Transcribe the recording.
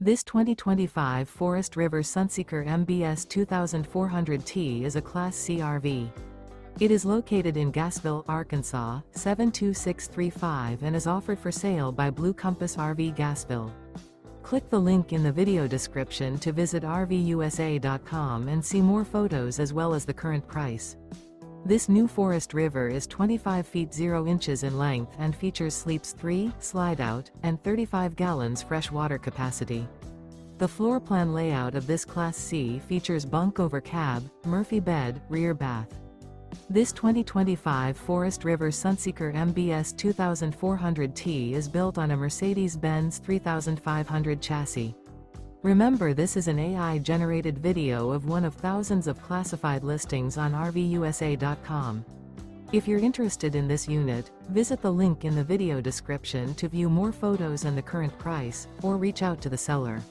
This 2025 Forest River Sunseeker MBS 2400T is a Class C RV. It is located in Gassville, Arkansas, 72635 and is offered for sale by Blue Compass RV Gassville. Click the link in the video description to visit RVUSA.com and see more photos as well as the current price. This new Forest River is 25 feet 0 inches in length and features sleeps 3, Slideout, and 35 gallons fresh water capacity. The floor plan layout of this Class C features bunk over cab, Murphy bed, rear bath. This 2025 Forest River Sunseeker MBS 2400T is built on a Mercedes-Benz 3500 chassis. Remember, this is an AI-generated video of one of thousands of classified listings on RVUSA.com. If you're interested in this unit, visit the link in the video description to view more photos and the current price, or reach out to the seller.